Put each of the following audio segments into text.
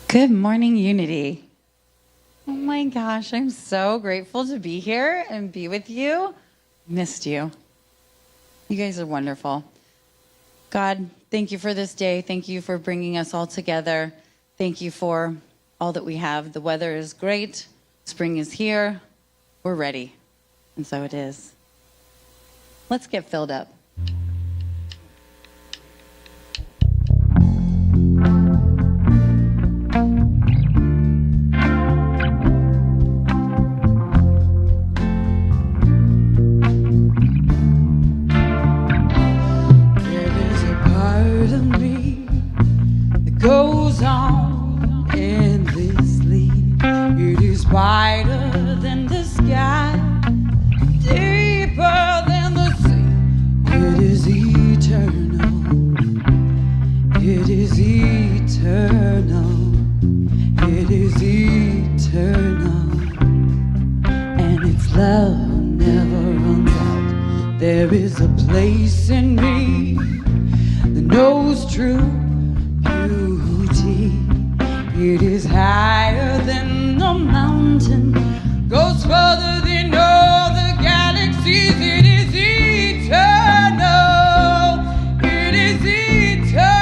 Good morning, Unity. Oh my gosh, I'm so grateful to be here and be with you. Missed you. You guys are wonderful. God, thank you for this day. Thank you for bringing us all together. Thank you for all that we have. The weather is great. Spring is here. We're ready. And so it is. Let's get filled up. Goes on endlessly. It is wider than the sky, deeper than the sea. It is eternal. It is eternal. It is eternal. And its love never runs out. There is a place in me that knows true beauty. It is higher than the mountain, goes further than all the galaxies. It is eternal. It is eternal.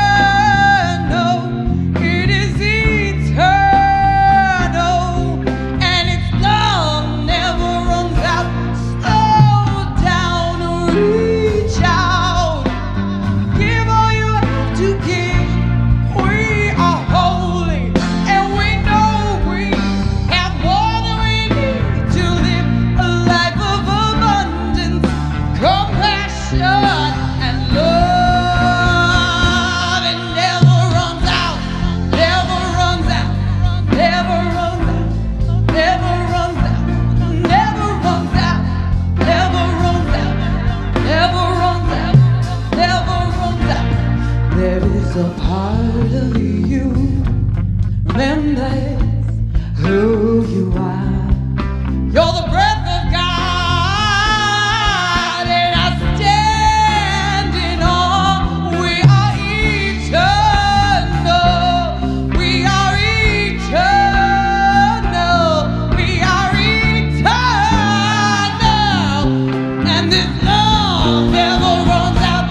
It is eternal. And its love never runs out. Slow down or reach out. Give all you have to give. A part of you remembers who you are. You're the breath of God, and I stand in awe. We are eternal. We are eternal. We are eternal. And this love never runs out.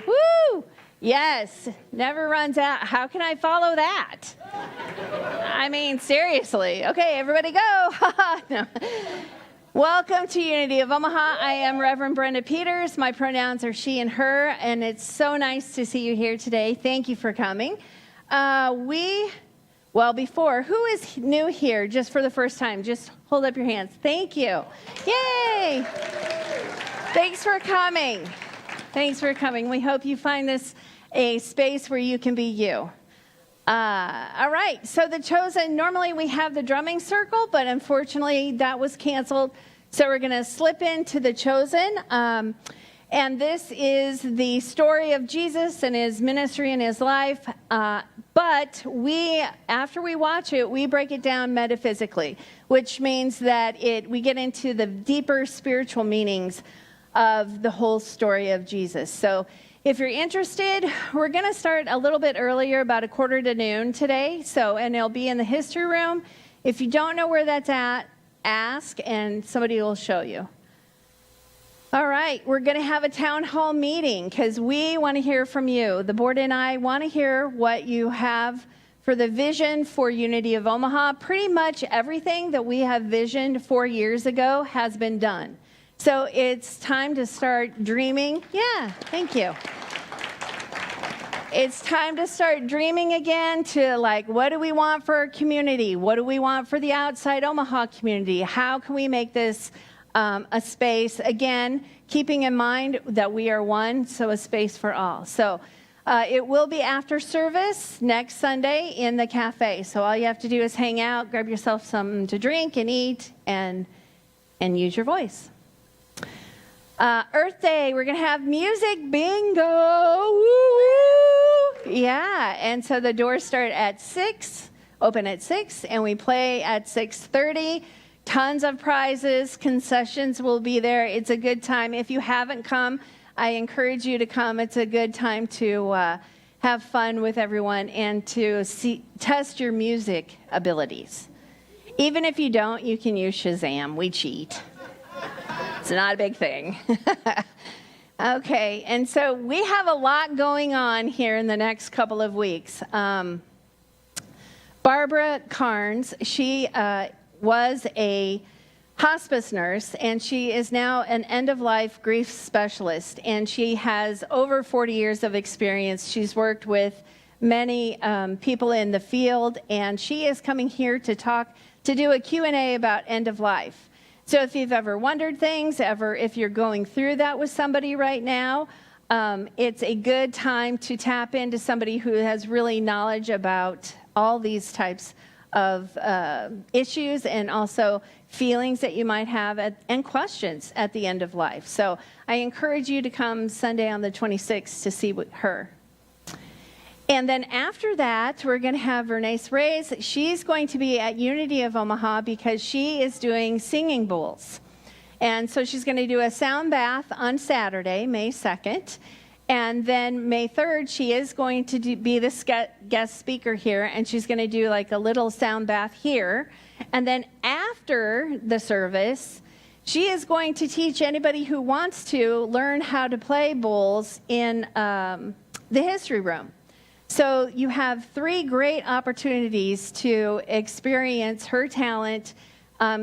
Woo! Yes, never runs out. How can I follow that? I mean, seriously. Okay, everybody go. No. Welcome to Unity of Omaha. I am Reverend Brenda Peters. My pronouns are she and her, and it's so nice to see you here today. Thank you for coming. Who is new here just for the first time? Just hold up your hands. Thank you. Yay! Thanks for coming. Thanks for coming. We hope you find this a space where you can be you. All right. So The Chosen, normally we have the drumming circle, but unfortunately that was canceled. So we're going to slip into The Chosen. And this is the story of Jesus and his ministry and his life. But after we watch it, we break it down metaphysically, which means that we get into the deeper spiritual meanings of the whole story of Jesus. So if you're interested, we're going to start a little bit earlier, about 12:45 today. And it'll be in the history room. If you don't know where that's at, ask and somebody will show you. All right, we're going to have a town hall meeting because we want to hear from you. The board and I want to hear what you have for the vision for Unity of Omaha. Pretty much everything that we have visioned 4 years ago has been done. So it's time to start dreaming. Yeah, thank you. It's time to start dreaming again to, like, what do we want for our community? What do we want for the outside Omaha community? How can we make this a space, again, keeping in mind that we are one, so a space for all. So it will be after service next Sunday in the cafe. So all you have to do is hang out, grab yourself something to drink and eat, and use your voice. Earth Day, we're going to have music bingo. Woo-woo. Yeah, and so the doors start at 6, open at 6, and we play at 6:30. Tons of prizes, concessions will be there. It's a good time. If you haven't come, I encourage you to come. It's a good time to have fun with everyone and to test your music abilities. Even if you don't, you can use Shazam. We cheat. It's not a big thing. Okay, and so we have a lot going on here in the next couple of weeks. Barbara Carnes, she was a hospice nurse, and she is now an end-of-life grief specialist, and she has over 40 years of experience. She's worked with many people in the field, and she is coming here to do a Q&A about end-of-life. So if you've ever wondered things, if you're going through that with somebody right now, it's a good time to tap into somebody who has really knowledge about all these types of issues and also feelings that you might have and questions at the end of life. So I encourage you to come Sunday on the 26th to see her. And then after that, we're going to have Vernice Reyes. She's going to be at Unity of Omaha because she is doing singing bowls. And so she's going to do a sound bath on Saturday, May 2nd. And then May 3rd, she is going to be the guest speaker here, and she's going to do like a little sound bath here. And then after the service, she is going to teach anybody who wants to learn how to play bowls in the history room. So you have 3 great opportunities to experience her talent.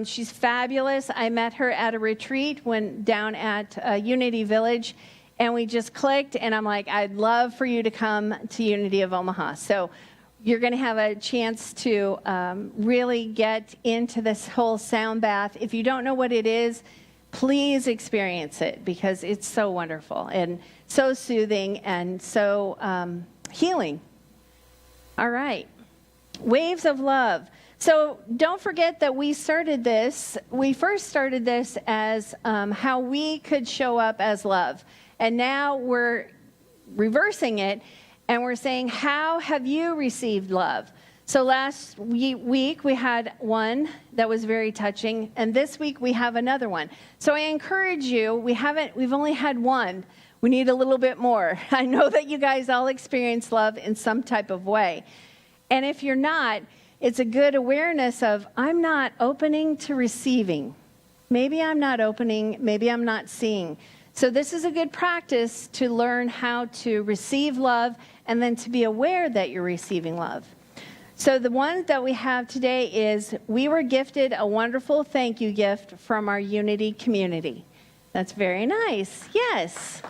She's fabulous. I met her at a retreat down at Unity Village. And we just clicked, and I'm like, I'd love for you to come to Unity of Omaha. So you're going to have a chance to really get into this whole sound bath. If you don't know what it is, please experience it because it's so wonderful and so soothing and so healing. All right. Waves of Love. So don't forget that we first started this as how we could show up as love. And now we're reversing it, and we're saying, how have you received love? So last week we had one that was very touching, and this week we have another one. So I encourage you, we've only had one. We need a little bit more. I know that you guys all experience love in some type of way. And if you're not, it's a good awareness of, I'm not opening to receiving. Maybe I'm not opening, maybe I'm not seeing. So this is a good practice to learn how to receive love and then to be aware that you're receiving love. So the one that we have today is we were gifted a wonderful thank you gift from our Unity community. That's very nice. Yes.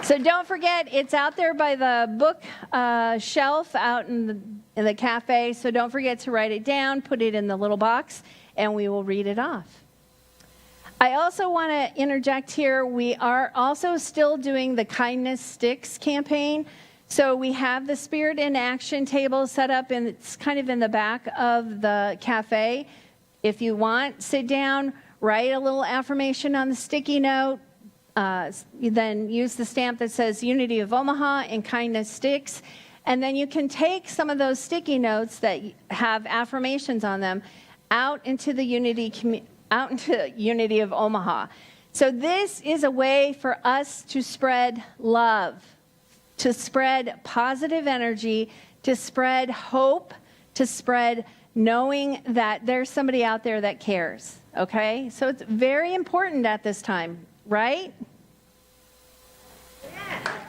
So don't forget, it's out there by the book shelf out in the cafe. So don't forget to write it down, put it in the little box, and we will read it off. I also want to interject here, we are also still doing the Kindness Sticks campaign. So we have the Spirit in Action table set up, and it's kind of in the back of the cafe. If you want, sit down, write a little affirmation on the sticky note, then use the stamp that says Unity of Omaha and Kindness Sticks. And then you can take some of those sticky notes that have affirmations on them out into the Unity of Omaha. So this is a way for us to spread love, to spread positive energy, to spread hope, to spread knowing that there's somebody out there that cares, okay? So it's very important at this time, right?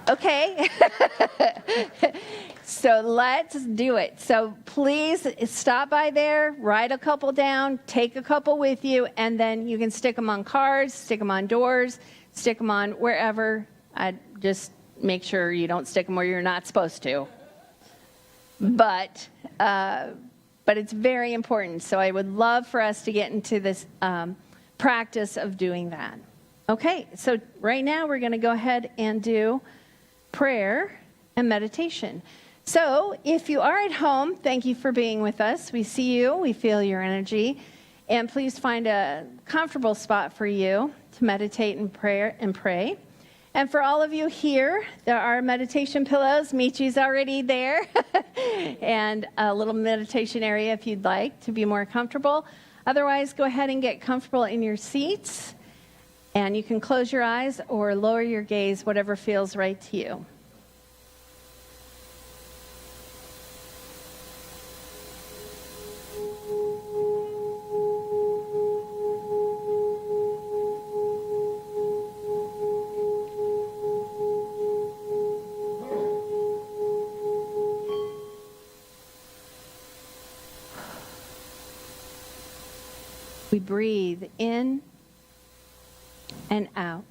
Okay. So let's do it. So please stop by there, write a couple down, take a couple with you, and then you can stick them on cards, stick them on doors, stick them on wherever. Just make sure you don't stick them where you're not supposed to. But it's very important. So I would love for us to get into this practice of doing that. Okay, so right now we're going to go ahead and do prayer and meditation. So if you are at home, thank you for being with us. We see you, we feel your energy, and please find a comfortable spot for you to meditate and pray. And for all of you here, there are meditation pillows. Michi's already there. And a little meditation area if you'd like to be more comfortable. Otherwise, go ahead and get comfortable in your seats. And you can close your eyes or lower your gaze, whatever feels right to you. We breathe in and out.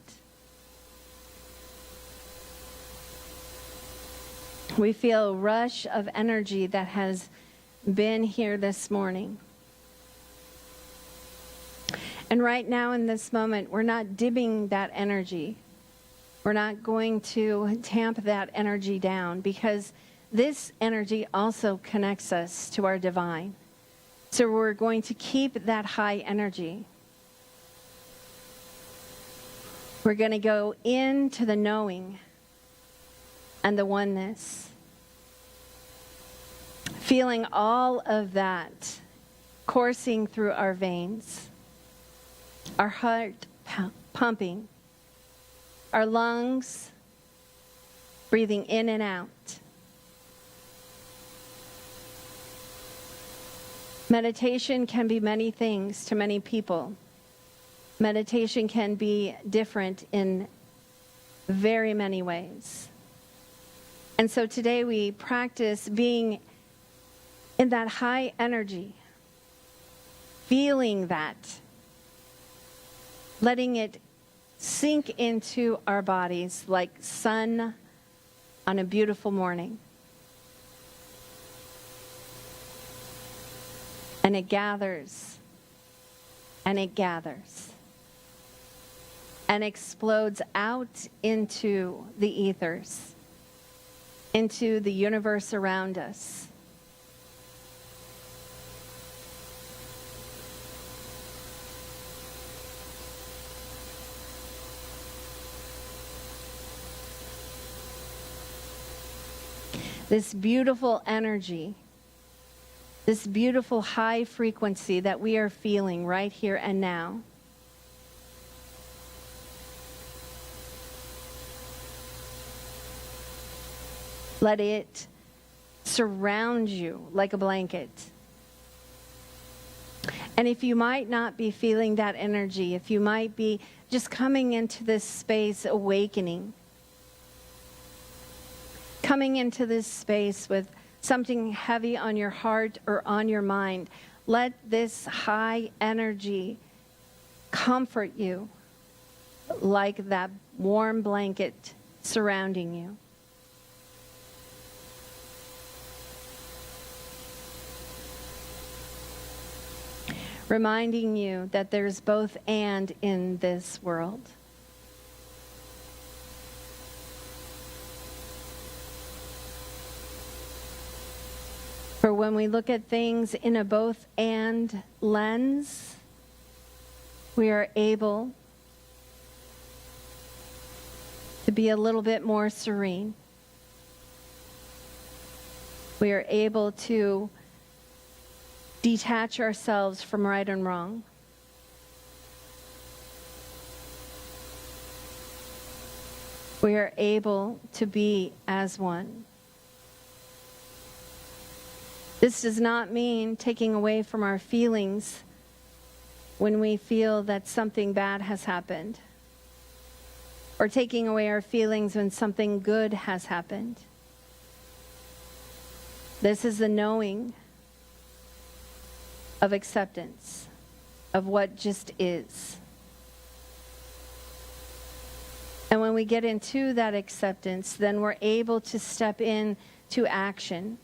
We feel a rush of energy that has been here this morning. And right now in this moment, we're not dimming that energy. We're not going to tamp that energy down because this energy also connects us to our divine. So we're going to keep that high energy. We're going to go into the knowing and the oneness. Feeling all of that coursing through our veins. Our heart pumping. Our lungs breathing in and out. Meditation can be many things to many people. Meditation can be different in very many ways. And so today we practice being in that high energy, feeling that, letting it sink into our bodies like sun on a beautiful morning. And it gathers, and it gathers, and explodes out into the ethers, into the universe around us. This beautiful energy, this beautiful high frequency that we are feeling right here and now. Let it surround you like a blanket. And if you might not be feeling that energy, if you might be just coming into this space awakening, coming into this space with something heavy on your heart or on your mind, let this high energy comfort you like that warm blanket surrounding you. Reminding you that there's both and in this world. For when we look at things in a both and lens, we are able to be a little bit more serene. We are able to detach ourselves from right and wrong. We are able to be as one. This does not mean taking away from our feelings when we feel that something bad has happened, or taking away our feelings when something good has happened. This is the knowing of acceptance of what just is. And when we get into that acceptance, then we're able to step in to action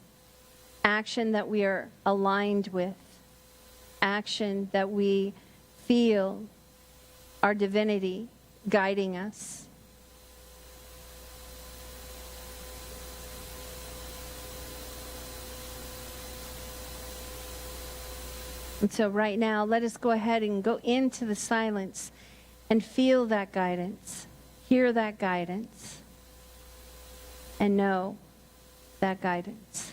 that we are aligned with, action that we feel our divinity guiding us. And so right now, let us go ahead and go into the silence and feel that guidance, hear that guidance, and know that guidance.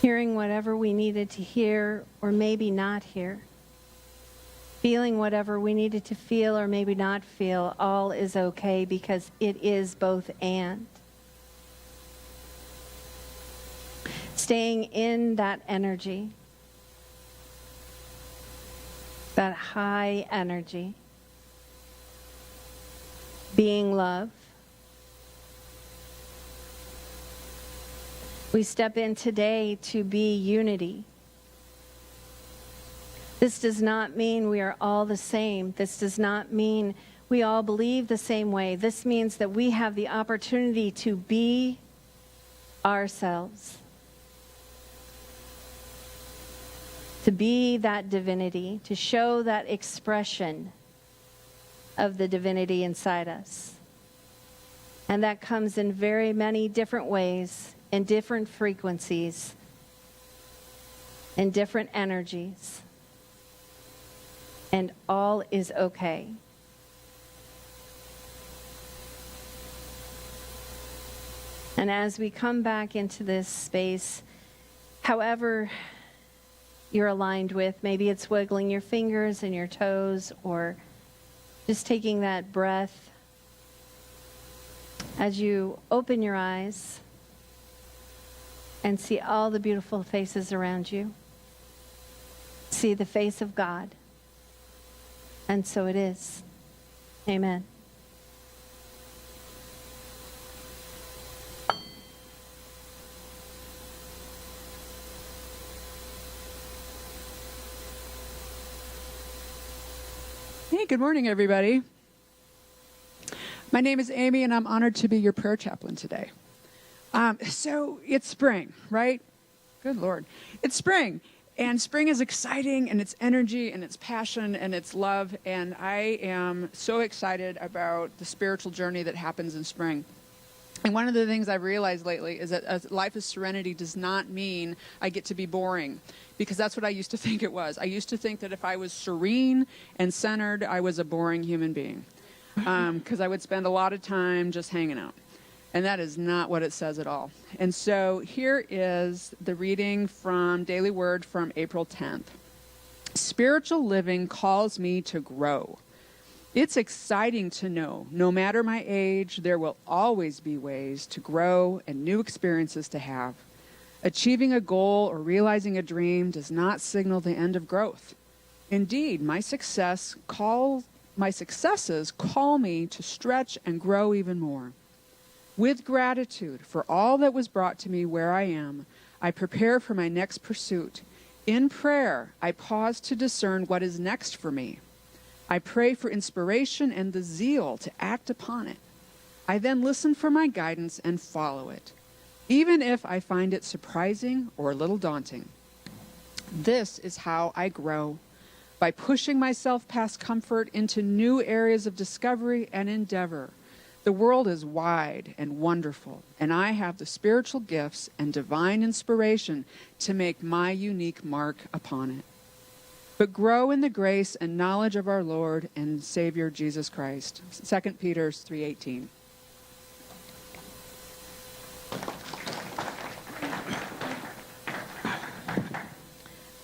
Hearing whatever we needed to hear or maybe not hear. Feeling whatever we needed to feel or maybe not feel. All is okay because it is both and. Staying in that energy. That high energy. Being love. We step in today to be unity. This does not mean we are all the same. This does not mean we all believe the same way. This means that we have the opportunity to be ourselves. To be that divinity, to show that expression of the divinity inside us. And that comes in very many different ways, in different frequencies, in different energies. And all is okay. And as we come back into this space, however you're aligned with, maybe it's wiggling your fingers and your toes, or just taking that breath as you open your eyes and see all the beautiful faces around you. See the face of God. And so it is. Amen. Hey, good morning, everybody. My name is Amy, and I'm honored to be your prayer chaplain today. So it's spring, right? Good Lord. It's spring. And spring is exciting, and it's energy, and it's passion, and it's love. And I am so excited about the spiritual journey that happens in spring. And one of the things I've realized lately is that a life of serenity does not mean I get to be boring, because that's what I used to think it was. I used to think that if I was serene and centered, I was a boring human being, because I would spend a lot of time just hanging out. And that is not what it says at all. And so here is the reading from Daily Word from April 10th. Spiritual living calls me to grow. It's exciting to know, no matter my age, there will always be ways to grow and new experiences to have. Achieving a goal or realizing a dream does not signal the end of growth. Indeed, my successes call me to stretch and grow even more. With gratitude for all that was brought to me where I am, I prepare for my next pursuit. In prayer, I pause to discern what is next for me. I pray for inspiration and the zeal to act upon it. I then listen for my guidance and follow it, even if I find it surprising or a little daunting. This is how I grow, by pushing myself past comfort into new areas of discovery and endeavor. The world is wide and wonderful, and I have the spiritual gifts and divine inspiration to make my unique mark upon it. But grow in the grace and knowledge of our Lord and Savior Jesus Christ. 2 Peter 3:18.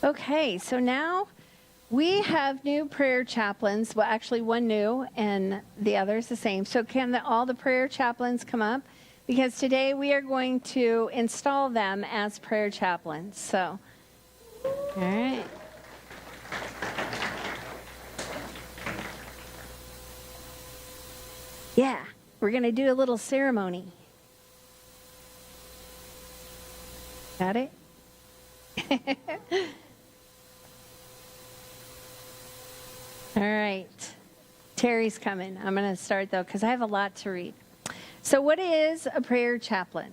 Okay, so now we have new prayer chaplains. Well, actually, one new and the other's the same. So can all the prayer chaplains come up? Because today we are going to install them as prayer chaplains. So, all right. Yeah, we're going to do a little ceremony. Got it? All right. Terry's coming. I'm going to start, though, because I have a lot to read. So what is a prayer chaplain?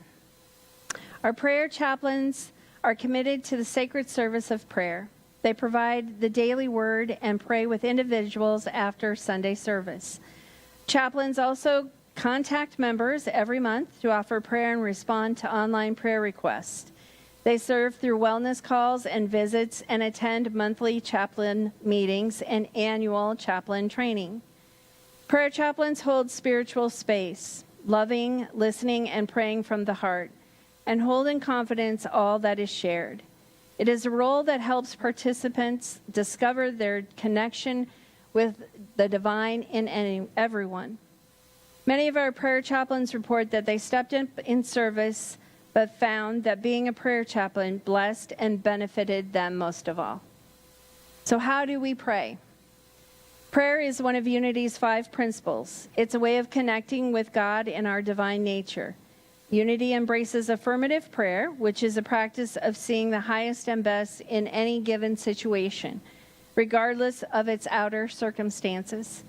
Our prayer chaplains are committed to the sacred service of prayer. They provide the daily word and pray with individuals after Sunday service. Chaplains also contact members every month to offer prayer and respond to online prayer requests. They serve through wellness calls and visits and attend monthly chaplain meetings and annual chaplain training. Prayer chaplains hold spiritual space, loving, listening, and praying from the heart, and hold in confidence all that is shared. It is a role that helps participants discover their connection with the divine in everyone. Many of our prayer chaplains report that they stepped in service but found that being a prayer chaplain blessed and benefited them most of all. So how do we pray? Prayer is one of Unity's 5 principles. It's a way of connecting with God in our divine nature. Unity embraces affirmative prayer, which is a practice of seeing the highest and best in any given situation, regardless of its outer circumstances.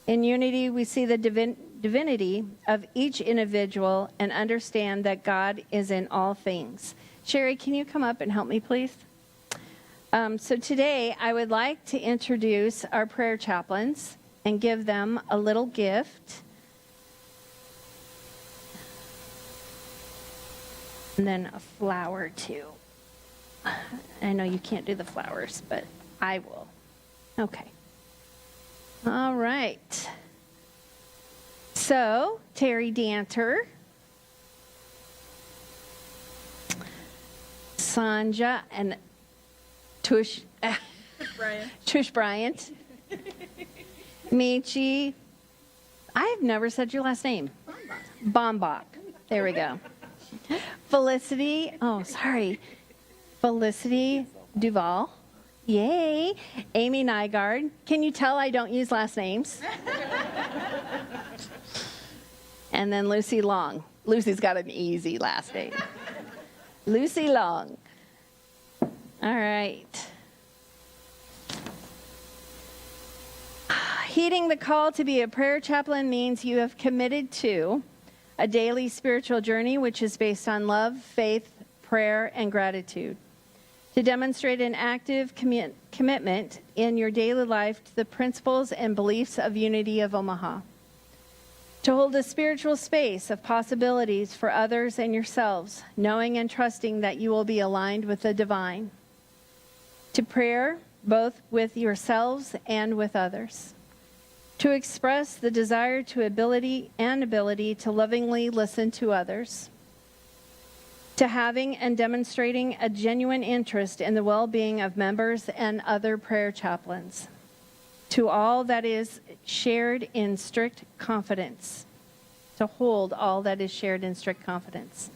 In Unity, we see the divinity of each individual and understand that God is in all things. Sherry, can you come up and help me, please? So today, I would like to introduce our prayer chaplains and give them a little gift. And then a flower, too. I know you can't do the flowers, but I will. Okay. All right. So, Terry Danter, Sanja, and Tush Bryant, Michi. I've never said your last name. Bombach. There we go. Felicity. Oh, sorry. Felicity Duval. Yay. Amy Nygaard. Can you tell I don't use last names? And then Lucy Long. Lucy's got an easy last name. Lucy Long. All right. Heeding the call to be a prayer chaplain means you have committed to a daily spiritual journey which is based on love, faith, prayer, and gratitude. To demonstrate an active commitment in your daily life to the principles and beliefs of Unity of Omaha. To hold a spiritual space of possibilities for others and yourselves, knowing and trusting that you will be aligned with the divine. To prayer, both with yourselves and with others. To express the desire to ability to lovingly listen to others. To having and demonstrating a genuine interest in the well-being of members and other prayer chaplains. To all that is shared in strict confidence. To hold all that is shared in strict confidence.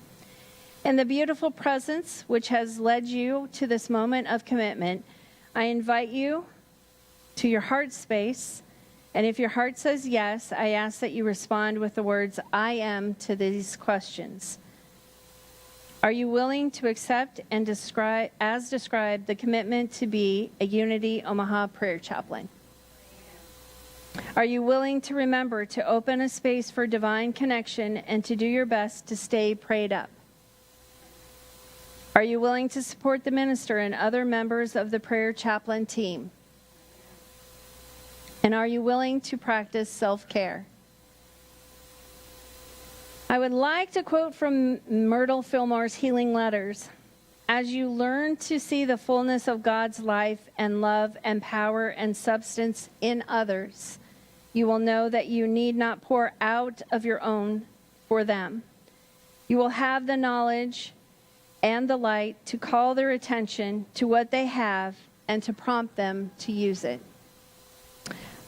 In the beautiful presence which has led you to this moment of commitment, I invite you to your heart space. And if your heart says yes, I ask that you respond with the words, I am, to these questions. Are you willing to accept and describe, as described, the commitment to be a Unity Omaha prayer chaplain? Are you willing to remember to open a space for divine connection and to do your best to stay prayed up? Are you willing to support the minister and other members of the prayer chaplain team? And are you willing to practice self-care? I would like to quote from Myrtle Fillmore's Healing Letters. As you learn to see the fullness of God's life and love and power and substance in others, you will know that you need not pour out of your own for them. You will have the knowledge and the light to call their attention to what they have and to prompt them to use it.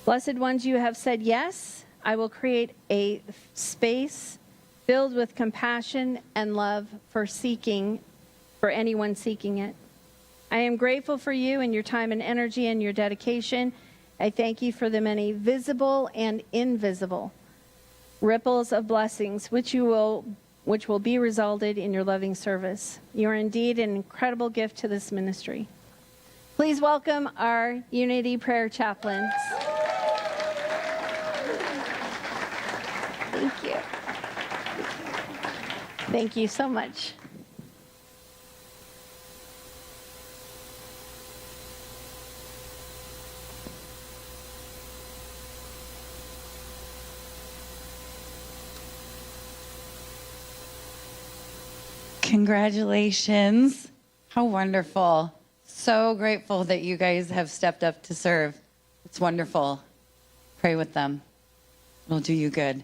Blessed ones, you have said yes. I will create a space filled with compassion and love for anyone seeking it. I am grateful for you and your time and energy and your dedication. I thank you for the many visible and invisible ripples of blessings which will be resulted in your loving service. You are indeed an incredible gift to this ministry. Please welcome our Unity Prayer Chaplains. Thank you. Thank you so much. Congratulations. How wonderful. So grateful that you guys have stepped up to serve. It's wonderful. Pray with them. It'll do you good.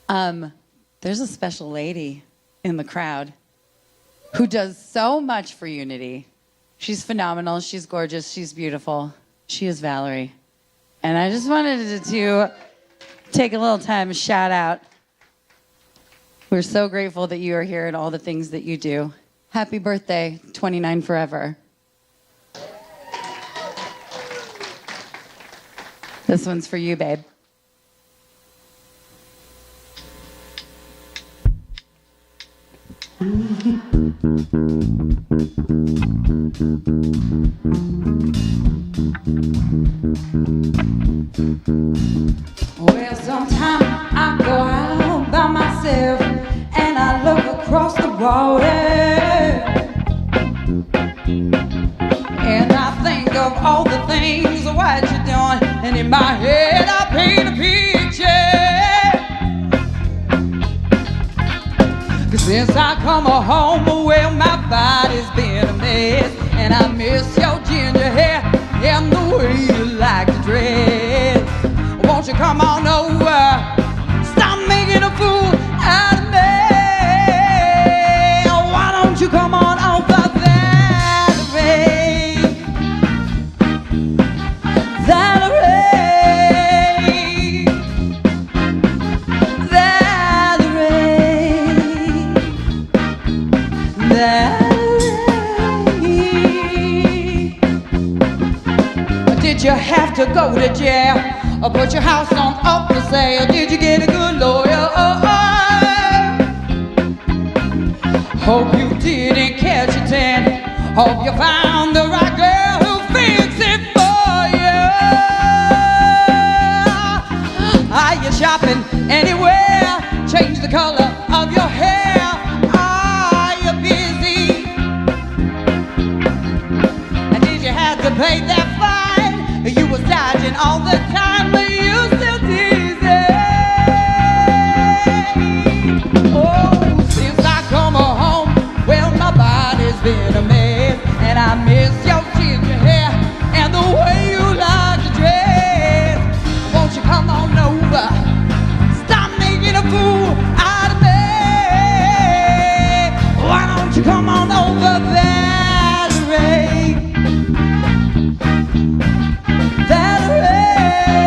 There's a special lady in the crowd who does so much for Unity. She's phenomenal. She's gorgeous. She's beautiful. She is Valerie. And I just wanted to take a little time to shout out. We're so grateful that you are here and all the things that you do. Happy birthday, 29 forever. This one's for you, babe. Well, sometimes I go out by myself and I look across the water and I think of all the things what you're doing, and in my head I paint a picture. 'Cause since I come home, well, my body's been a mess, and I miss your ginger hair and the way you like to dress. Won't you come on over? Stop making a fool out of me. Why don't you come on over that way? That way. That way. That way. Did you have to go to jail or put your house on up for sale? Did you get a good lawyer? Hope you didn't catch a tan. Hope you found the right girl who fixed it for you. Are you shopping anywhere? Change the color of your hair. Are you busy? And did you have to pay that fine? You was dodging all the time, but you still dizzy. Oh, since I come home, well, my body's been a mess, and I miss your ginger hair and the way you like to dress. Won't you come on over? Stop making a fool out of me. Why don't you come on over, Valerie? Valerie.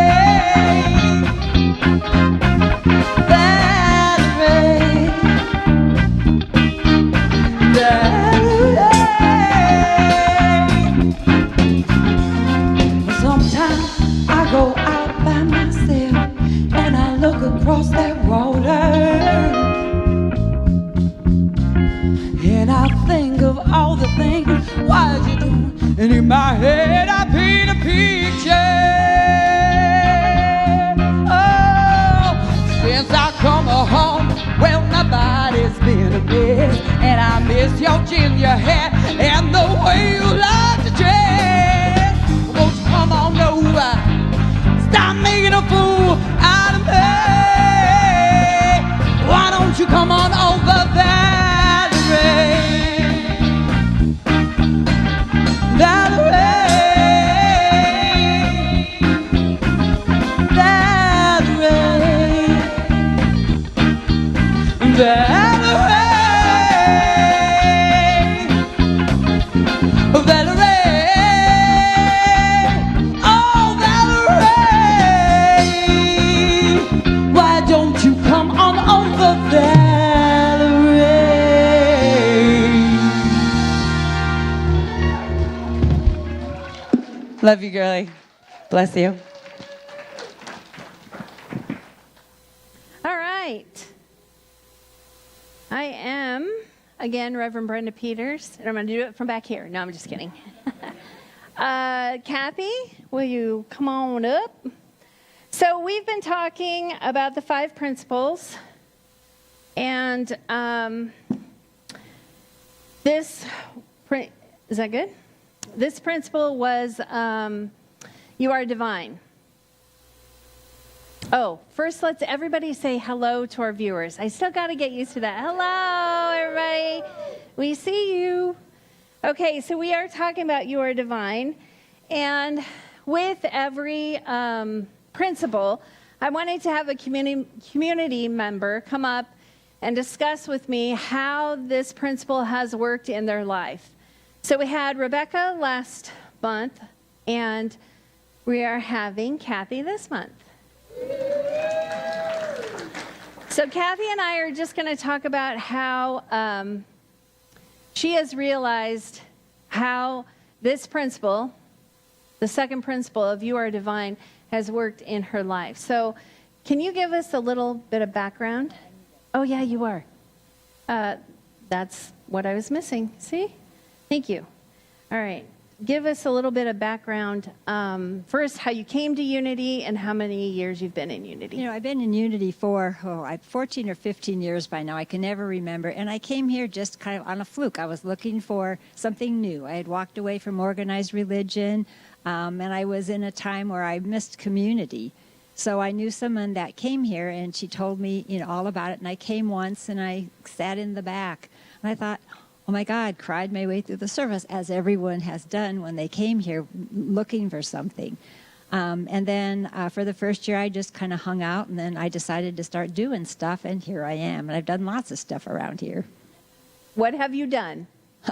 In my head I paint a picture. Oh, since I come home, well, nobody's been a miss. And I miss your ginger hair and the way you like to dress. Won't you come on over? Stop making a fool out of me. Why don't you come on over, Valerie? Valerie, Valerie, Valerie, Valerie, oh Valerie, why don't you come on over, Valerie? Love you, girlie. Bless you. All right. I am, again, Reverend Brenda Peters, and I'm going to do it from back here. No, I'm just kidding. Kathy, will you come on up? So we've been talking about the 5 principles, and is that good? This principle was you are divine. Oh, first let's everybody say hello to our viewers. I still got to get used to that. Hello, everybody. We see you. Okay, so we are talking about you are divine. And with every principle, I wanted to have a community member come up and discuss with me how this principle has worked in their life. So we had Rebecca last month, and we are having Kathy this month. So Kathy and I are just going to talk about how she has realized how this principle, the second principle of you are divine, has worked in her life. So can you give us a little bit of background? Oh, yeah, you are. That's what I was missing. See? Thank you. All right. Give us a little bit of background. First, how you came to Unity and how many years you've been in Unity. You know, I've been in Unity for 14 or 15 years by now. I can never remember. And I came here just kind of on a fluke. I was looking for something new. I had walked away from organized religion, and I was in a time where I missed community. So I knew someone that came here, and she told me, you know, all about it. And I came once, and I sat in the back. And I thought, oh my God, cried my way through the service, as everyone has done when they came here looking for something. And then for the first year, I just kind of hung out, and then I decided to start doing stuff, and here I am. And I've done lots of stuff around here. What have you done?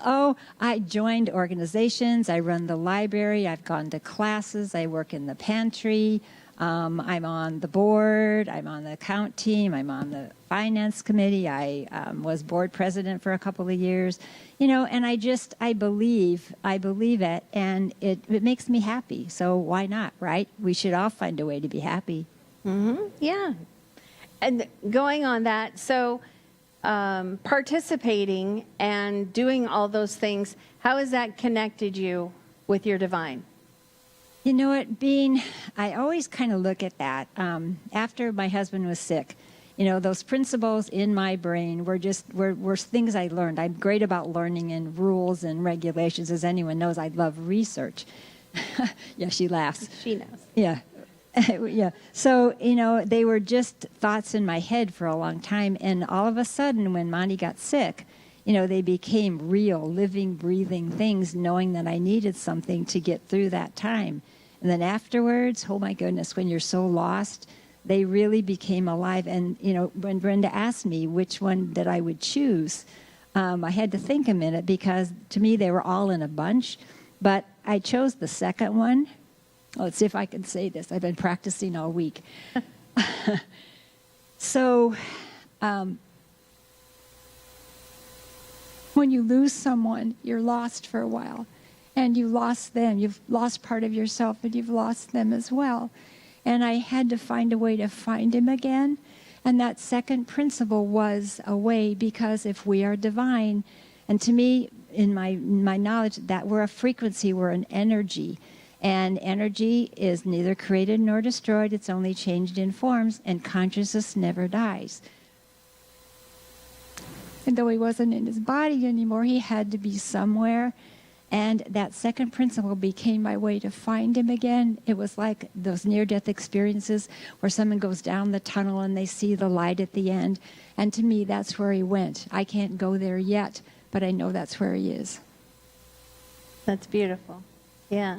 Oh, I joined organizations. I run the library. I've gone to classes. I work in the pantry. I'm on the board. I'm on the account team. I'm on the finance committee. I was board president for a couple of years, you know, and I believe it, and it makes me happy. So why not, right? We should all find a way to be happy. Mm-hmm. Yeah. And going on that, so participating and doing all those things, how has that connected you with your divine? You know what, I always kind of look at that. After my husband was sick, you know, those principles in my brain were things I learned. I'm great about learning and rules and regulations. As anyone knows, I love research. Yeah, she laughs. She knows. Yeah. Yeah. So, you know, they were just thoughts in my head for a long time. And all of a sudden, when Monty got sick, you know, they became real, living, breathing things, knowing that I needed something to get through that time. And then afterwards, oh my goodness, when you're so lost, they really became alive. And, you know, when Brenda asked me which one that I would choose, I had to think a minute, because to me they were all in a bunch. But I chose the second one. Let's see if I can say this. I've been practicing all week. So, when you lose someone, you're lost for a while. And you lost them. You've lost part of yourself, and you've lost them as well. And I had to find a way to find him again. And that second principle was a way, because if we are divine, and to me, in my knowledge that we're a frequency, we're an energy. And energy is neither created nor destroyed. It's only changed in forms, and consciousness never dies. And though he wasn't in his body anymore, he had to be somewhere. And that second principle became my way to find him again. It was like those near-death experiences where someone goes down the tunnel and they see the light at the end. And to me, that's where he went. I can't go there yet, but I know that's where he is. That's beautiful. Yeah.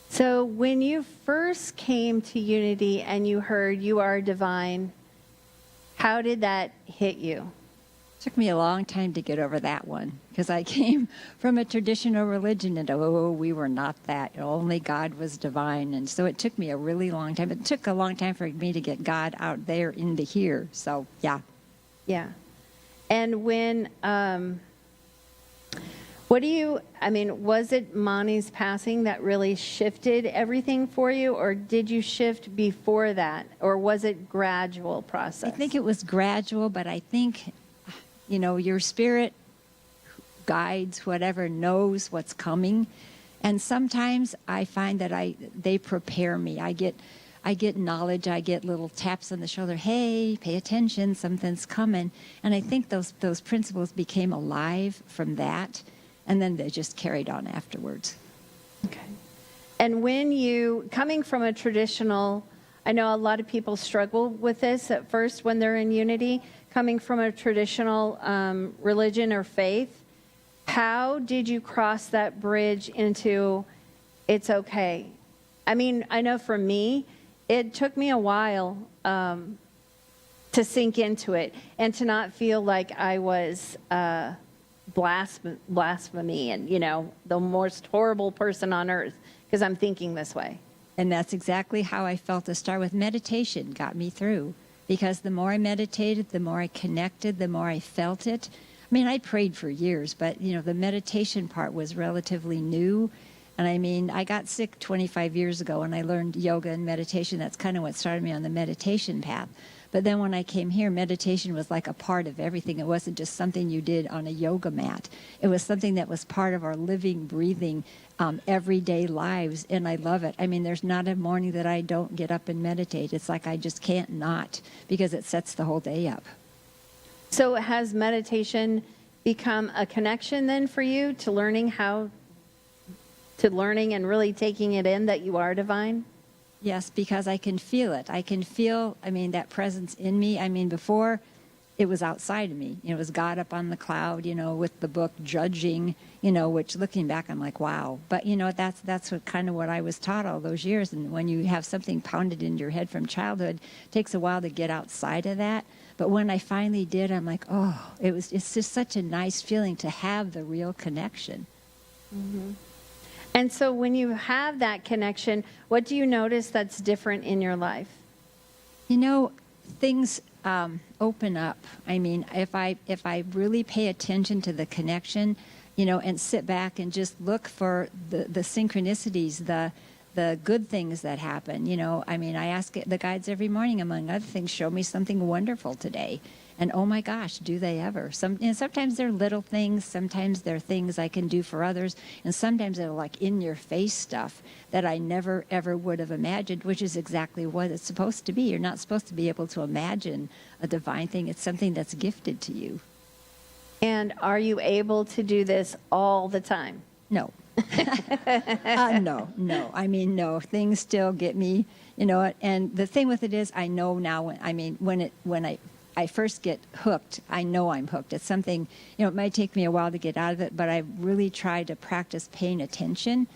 So when you first came to Unity and you heard you are divine, how did that hit you? It took me a long time to get over that one because I came from a traditional religion and we were not that. Only God was divine. And so it took me a really long time. It took a long time for me to get God out there into here. So, yeah. Yeah. And when, was it Mani's passing that really shifted everything for you, or did you shift before that, or was it gradual process? I think it was gradual, but I think, your spirit guides, whatever, knows what's coming. And sometimes I find that they prepare me. I get knowledge. I get little taps on the shoulder. Hey, pay attention. Something's coming. And I think those principles became alive from that. And then they just carried on afterwards. Okay. And when coming from a traditional, I know a lot of people struggle with this at first when they're in Unity, coming from a traditional religion or faith, how did you cross that bridge into it's okay? I mean, I know for me, it took me a while to sink into it and to not feel like I was blasphemy and, the most horrible person on earth because I'm thinking this way. And that's exactly how I felt to start with. Meditation got me through because the more I meditated, the more I connected, the more I felt it. I mean, I prayed for years, but, the meditation part was relatively new. And I mean, I got sick 25 years ago and I learned yoga and meditation. That's kind of what started me on the meditation path. But then when I came here, meditation was like a part of everything. It wasn't just something you did on a yoga mat. It was something that was part of our living, breathing, everyday lives, and I love it. I mean, there's not a morning that I don't get up and meditate. It's like I just can't not because it sets the whole day up. So has meditation become a connection then for you to learning and really taking it in that you are divine? Yes, because I can feel it. I can feel, that presence in me. I mean, before, it was outside of me. It was God up on the cloud, with the book judging, which looking back, I'm like, wow. But, that's what I was taught all those years. And when you have something pounded into your head from childhood, it takes a while to get outside of that. But when I finally did, I'm like, oh, it's just such a nice feeling to have the real connection. Mm-hmm. And so when you have that connection, what do you notice that's different in your life? Things open up. I mean, if I really pay attention to the connection, and sit back and just look for the synchronicities, the good things that happen. I ask the guides every morning, among other things, show me something wonderful today. And oh my gosh, do they ever? Sometimes they're little things, sometimes they're things I can do for others, and sometimes they're like in-your-face stuff that I never, ever would have imagined, which is exactly what it's supposed to be. You're not supposed to be able to imagine a divine thing. It's something that's gifted to you. And are you able to do this all the time? No. No. I mean, no. Things still get me, and the thing with it is I know now, when I first get hooked, I know I'm hooked. It's something, it might take me a while to get out of it, but I really try to practice paying attention.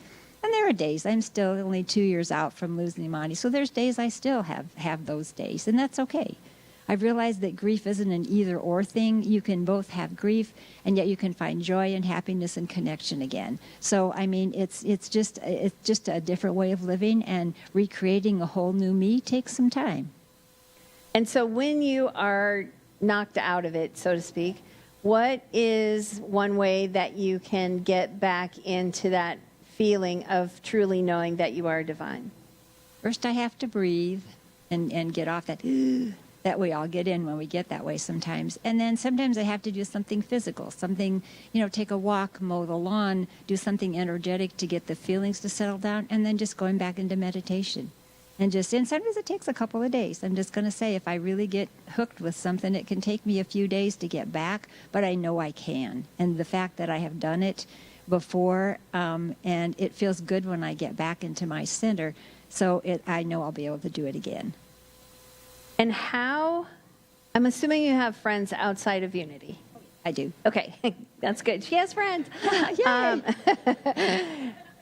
And there are days, I'm still only 2 years out from losing Imani, so there's days I still have those days, and that's okay. I've realized that grief isn't an either-or thing. You can both have grief, and yet you can find joy and happiness and connection again. So, it's just a different way of living, and recreating a whole new me takes some time. And so when you are knocked out of it, so to speak, what is one way that you can get back into that feeling of truly knowing that you are divine? First, I have to breathe and get off that that we all get in when we get that way sometimes. And then sometimes I have to do something physical, something, take a walk, mow the lawn, do something energetic to get the feelings to settle down, and then just going back into meditation. And sometimes it takes a couple of days. I'm just going to say, if I really get hooked with something, it can take me a few days to get back, but I know I can. And the fact that I have done it before, and it feels good when I get back into my center, so I know I'll be able to do it again. And how, I'm assuming you have friends outside of Unity. I do. Okay, that's good. She has friends. Yay!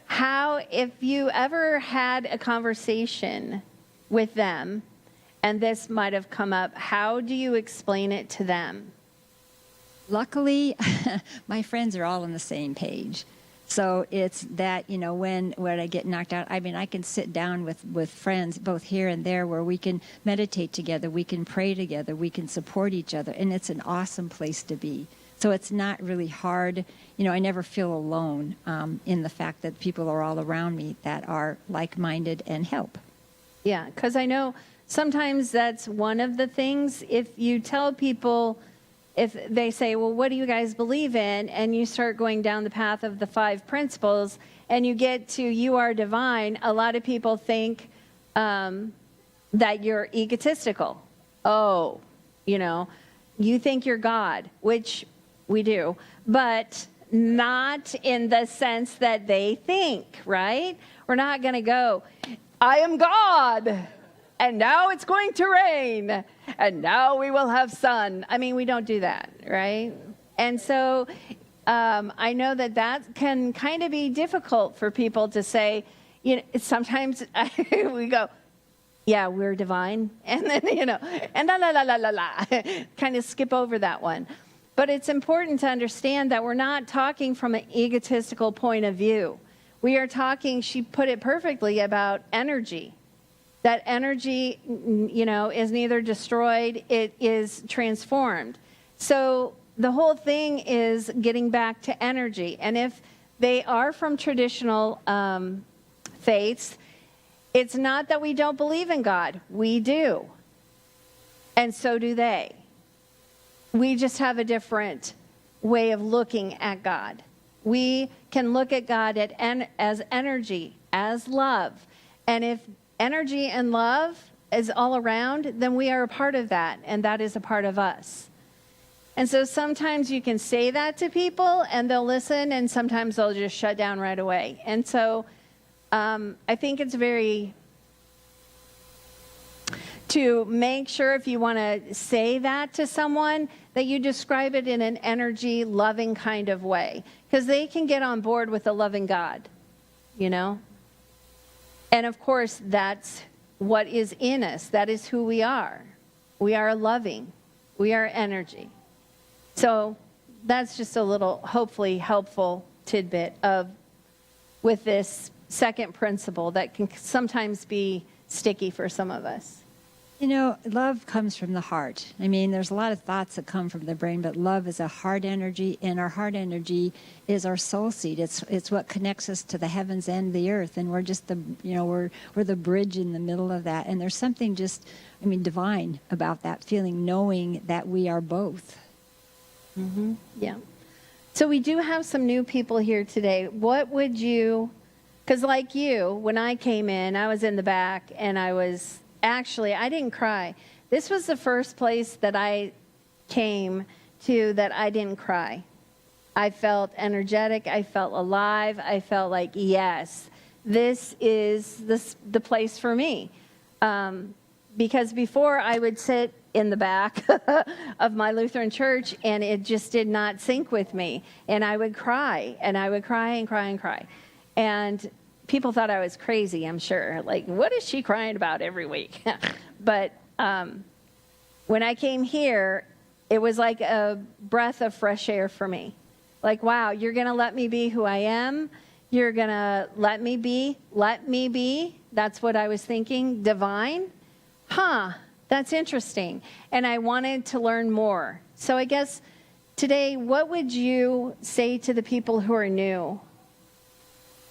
How, if you ever had a conversation with them, and this might have come up, how do you explain it to them? Luckily, my friends are all on the same page. So it's that, when I get knocked out, I mean, I can sit down with friends both here and there where we can meditate together, we can pray together, we can support each other, and it's an awesome place to be. So it's not really hard. I never feel alone in the fact that people are all around me that are like-minded and help. Yeah, because I know sometimes that's one of the things. If you tell people, if they say, well, what do you guys believe in? And you start going down the path of the 5 principles and you get to you are divine, a lot of people think that you're egotistical. Oh, you think you're God, which we do, but not in the sense that they think, right? We're not going to go, I am God, and now it's going to rain, and now we will have sun. I mean, we don't do that, right? And so I know that can kind of be difficult for people to say. Sometimes we go, yeah, we're divine, and then, and la, kind of skip over that one. But it's important to understand that we're not talking from an egotistical point of view. We are talking, she put it perfectly, about energy. That energy, is neither destroyed, it is transformed. So the whole thing is getting back to energy. And if they are from traditional faiths, it's not that we don't believe in God. We do. And so do they. We just have a different way of looking at God. We can look at God as energy, as love. And if energy and love is all around, then we are a part of that, and that is a part of us. And so sometimes you can say that to people, and they'll listen, and sometimes they'll just shut down right away. And so I think it's to make sure, if you want to say that to someone, that you describe it in an energy, loving kind of way. Because they can get on board with a loving God, And of course, that's what is in us. That is who we are. We are loving. We are energy. So that's just a little, hopefully, helpful tidbit with this second principle that can sometimes be sticky for some of us. Love comes from the heart. I mean, there's a lot of thoughts that come from the brain, but love is a heart energy, and our heart energy is our soul seed. It's what connects us to the heavens and the earth, and we're just we're the bridge in the middle of that. And there's something divine about that feeling, knowing that we are both. Mm-hmm. Yeah. So we do have some new people here today. What would you, because like you, when I came in, I was in the back, and I didn't cry. This was the first place that I came to that I didn't cry. I felt energetic. I felt alive. I felt like, yes, this is the place for me. Because before I would sit in the back of my Lutheran church, and it just did not sync with me. And I would cry, and I would cry and cry and cry. And people thought I was crazy, I'm sure. Like, what is she crying about every week? But when I came here, it was like a breath of fresh air for me. Like, wow, you're going to let me be who I am. You're going to let me be. Let me be. That's what I was thinking. Divine. That's interesting. And I wanted to learn more. So I guess today, what would you say to the people who are new?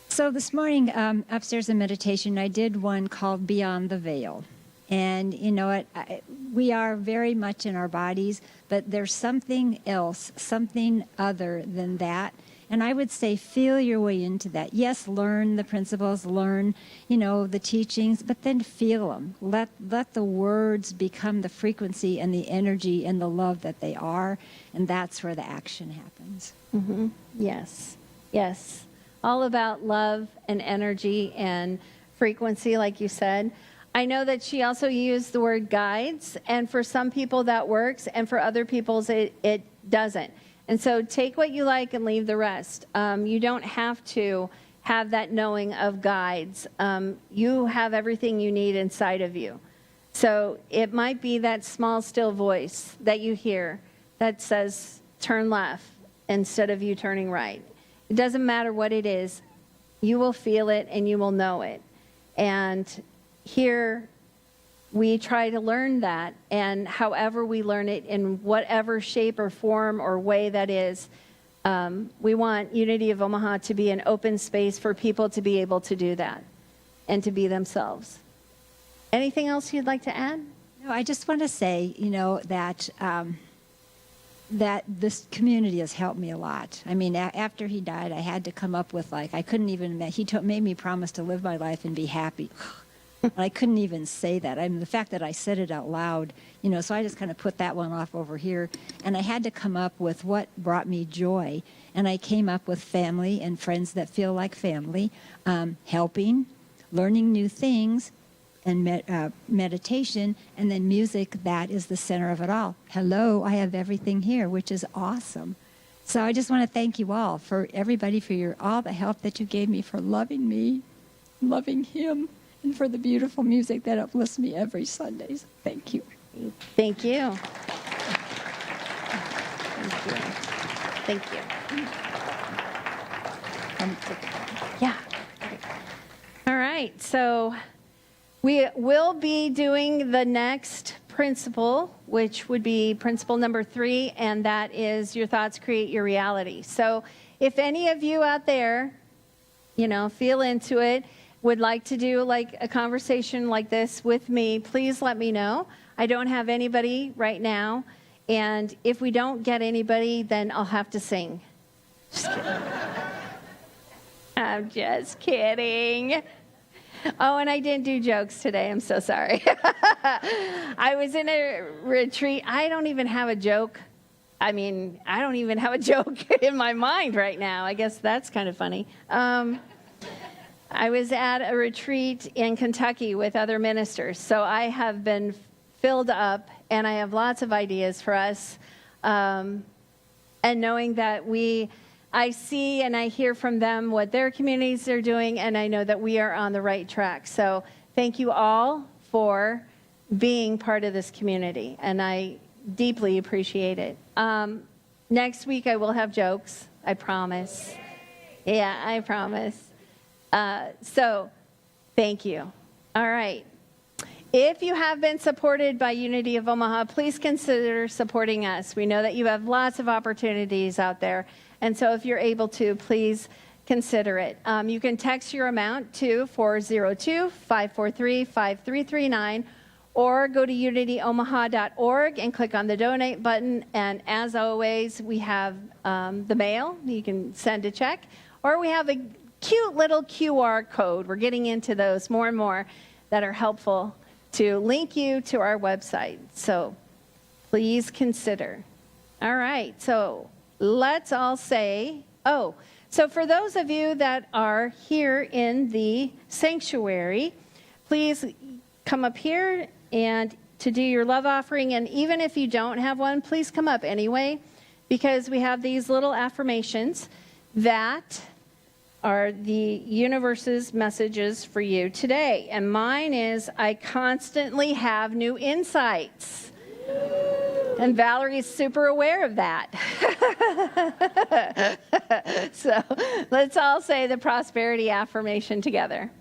So this morning, upstairs in meditation, I did one called Beyond the Veil. And you know what? We are very much in our bodies, but there's something else, something other than that. And I would say feel your way into that. Yes, learn the principles, learn, the teachings, but then feel them. Let the words become the frequency and the energy and the love that they are, and that's where the action happens. Mm-hmm. Yes, yes. All about love and energy and frequency, like you said. I know that she also used the word guides, and for some people that works, and for other people it doesn't. And so take what you like and leave the rest. You don't have to have that knowing of guides. You have everything you need inside of you. So it might be that small, still voice that you hear that says, turn left instead of you turning right. It doesn't matter what it is. You will feel it and you will know it. And here we try to learn that, and however we learn it, in whatever shape or form or way that is, we want Unity of Omaha to be an open space for people to be able to do that and to be themselves. Anything else you'd like to add? No, I just want to say, that this community has helped me a lot. I mean, after he died, I had to come up with, I couldn't even, made me promise to live my life and be happy. I couldn't even say that. I mean, the fact that I said it out loud, so I just kind of put that one off over here. And I had to come up with what brought me joy. And I came up with family and friends that feel like family, helping, learning new things, and meditation, and then music. That is the center of it all. Hello, I have everything here, which is awesome. So I just want to thank you all, for everybody, for all the help that you gave me, for loving me, loving him, and for the beautiful music that uplifts me every Sunday. Thank you. Thank you. Thank you. Yeah. All right. So we will be doing the next principle, which would be principle number 3, and that is your thoughts create your reality. So if any of you out there, feel into it, would like to do like a conversation like this with me, please let me know. I don't have anybody right now. And if we don't get anybody, then I'll have to sing. Just kidding. I'm just kidding. Oh, and I didn't do jokes today. I'm so sorry. I was in a retreat. I don't even have a joke. I don't even have a joke in my mind right now. I guess that's kind of funny. I was at a retreat in Kentucky with other ministers, so I have been filled up, and I have lots of ideas for us. And knowing that I see and I hear from them what their communities are doing, and I know that we are on the right track. So thank you all for being part of this community, and I deeply appreciate it. Next week I will have jokes, I promise. Yeah, I promise. So thank you. All right. If you have been supported by Unity of Omaha, please consider supporting us. We know that you have lots of opportunities out there. And so if you're able to, please consider it. You can text your amount to 402-543-5339 or go to unityomaha.org and click on the donate button. And as always, we have the mail. You can send a check, or we have a cute little QR code. We're getting into those more and more that are helpful to link you to our website. So please consider. All right. So let's all say, so for those of you that are here in the sanctuary, please come up here and to do your love offering. And even if you don't have one, please come up anyway, because we have these little affirmations that are the universe's messages for you today. And mine is, I constantly have new insights. And Valerie's super aware of that. So let's all say the prosperity affirmation together.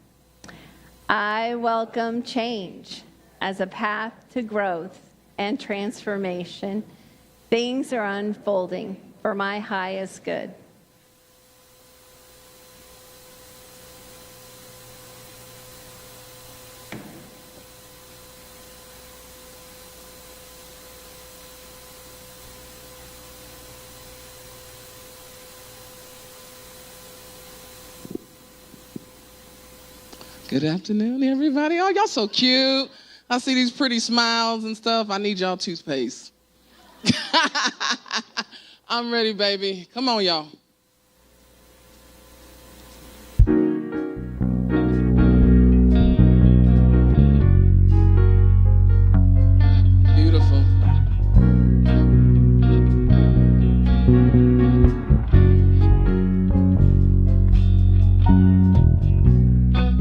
I welcome change as a path to growth and transformation. Things are unfolding for my highest good. Good afternoon, everybody. Oh, y'all so cute. I see these pretty smiles and stuff. I need y'all toothpaste. I'm ready, baby. Come on, y'all. Beautiful.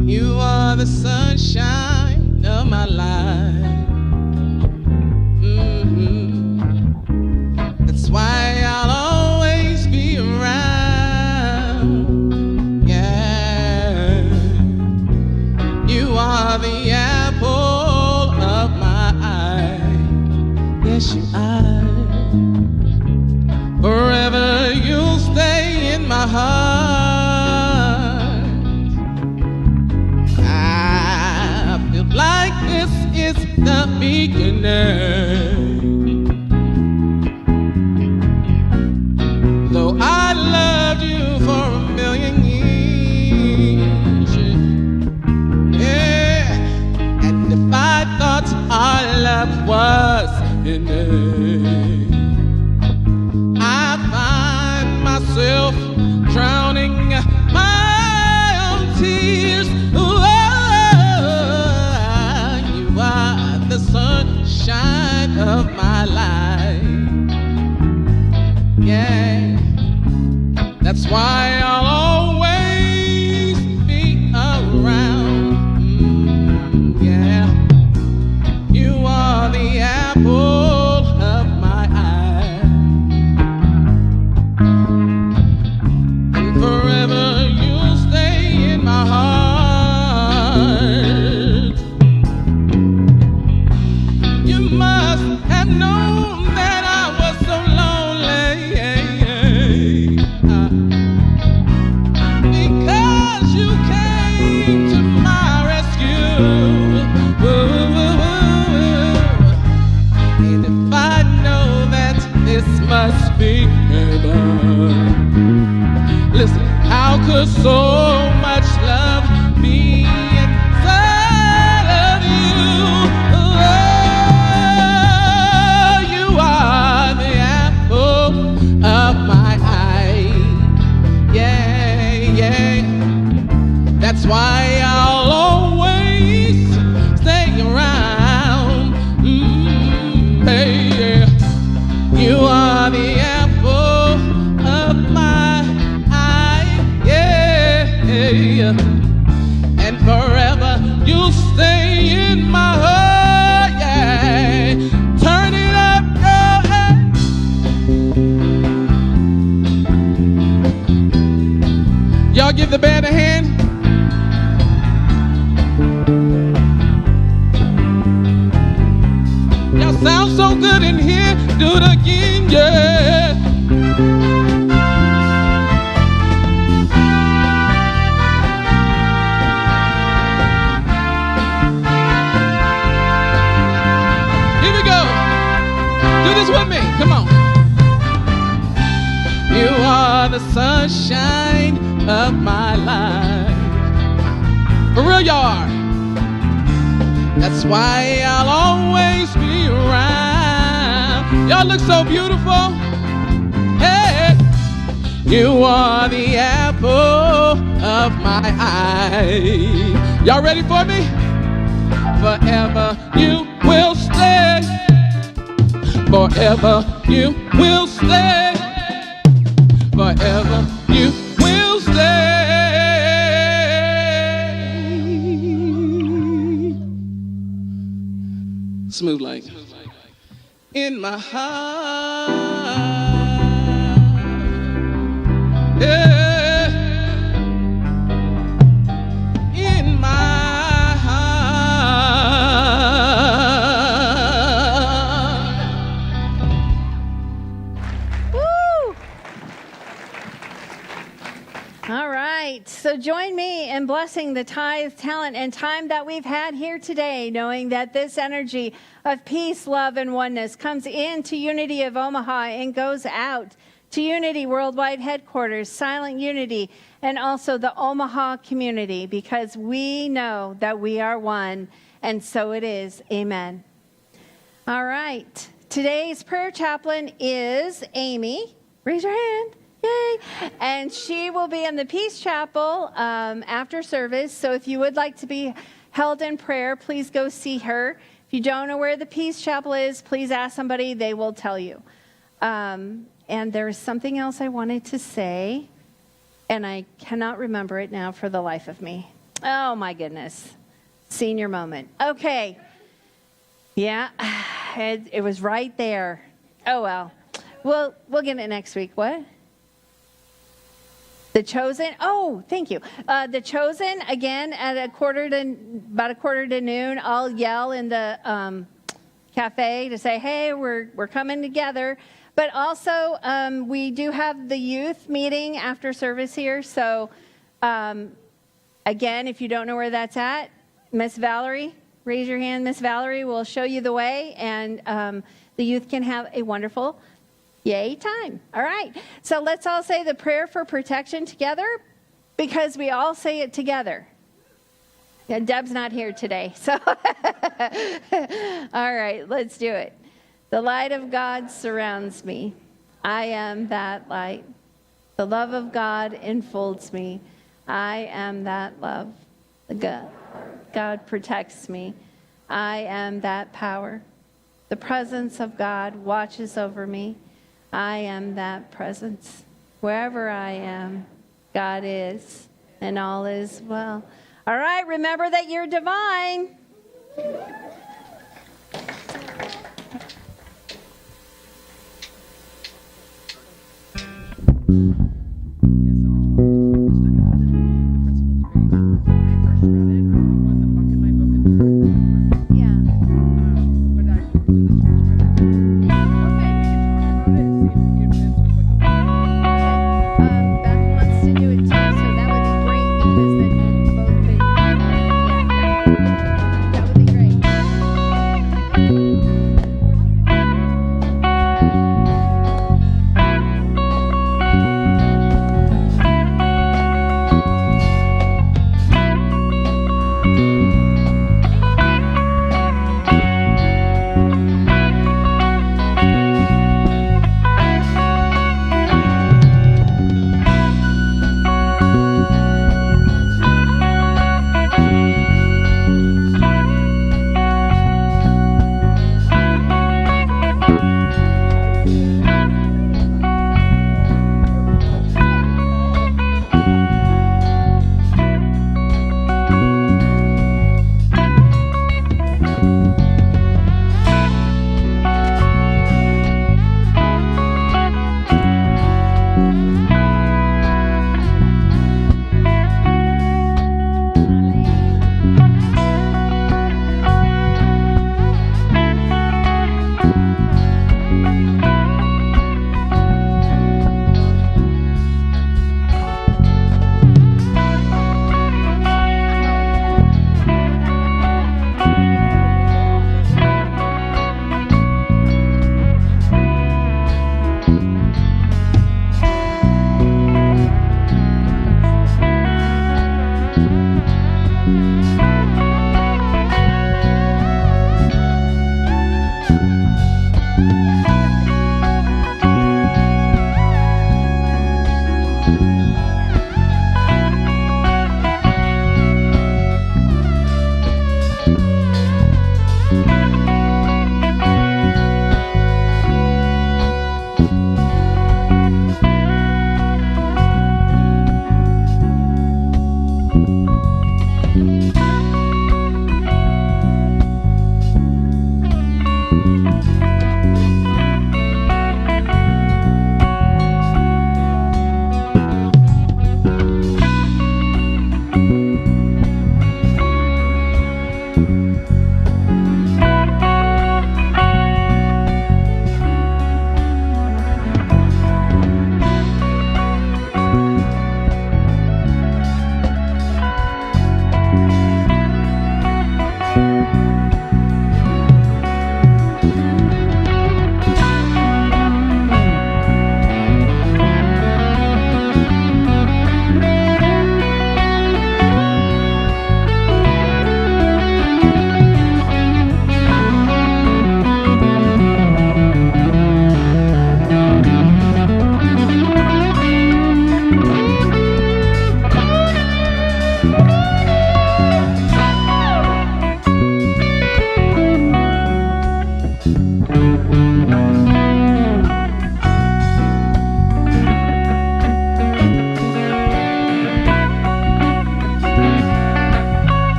You are the sunshine of my life. That's why I'll always be around. Yeah. You are the apple of my eye. Yes, you are. Forever you'll stay in my heart. Like this is the beginning. Though I loved you for a million years, yeah. And if I thought our love was ending, I find myself drowning my own tears. The sunshine of my life. Yeah, that's why I'll always be around. Yeah, you are the apple of my eye, and forever you'll stay in my heart. Must have known that I was so lonely, because you came to my rescue. And if I know that this must be heaven, listen, how could so much love be inside of you? Of my eye, yeah, yeah. That's why I'll always stay around. Hey, yeah. You are the apple of my eye, yeah, yeah. And forever you'll stay in my heart, yeah. Turn it up, girl. Y'all give the band a hand. Y'all sound so good in here. Do it again, yeah. Here we go. Do this with me. Come on. You are the sunshine of my life. For real, y'all are. That's why I'll always be around. Y'all look so beautiful. Hey, you are the apple of my eye. Y'all ready for me? Forever you will stay. Forever you will stay. Forever you will stay. Smooth like in my heart. Yeah. In my heart. Woo! All right, so join me in blessing the tithe, talent, and time that we've had here today, knowing that this energy of peace, love, and oneness comes into Unity of Omaha and goes out to Unity Worldwide Headquarters, Silent Unity, and also the Omaha community, because we know that we are one, and so it is. Amen. All right. Today's prayer chaplain is Amy. Raise your hand. Yay. And she will be in the Peace Chapel after service. So if you would like to be held in prayer, please go see her. If you don't know where the Peace Chapel is, please ask somebody. They will tell you. And there's something else I wanted to say, and I cannot remember it now for the life of me. Oh, my goodness. Senior moment. Okay. Yeah, it was right there. Oh, well. We'll get it next week. What? The Chosen. Oh, thank you. The Chosen, again, at about a quarter to noon, I'll yell in the cafe to say, hey, we're coming together. But also, we do have the youth meeting after service here. So, again, if you don't know where that's at, Miss Valerie, raise your hand. Miss Valerie will show you the way, and the youth can have a wonderful yay time. All right. So let's all say the prayer for protection together, because we all say it together. Yeah, Deb's not here today. So, all right, let's do it. The light of God surrounds me. I am that light. The love of God enfolds me. I am that love. God protects me. I am that power. The presence of God watches over me. I am that presence. Wherever I am, God is, and all is well. All right, remember that you're divine. Yes,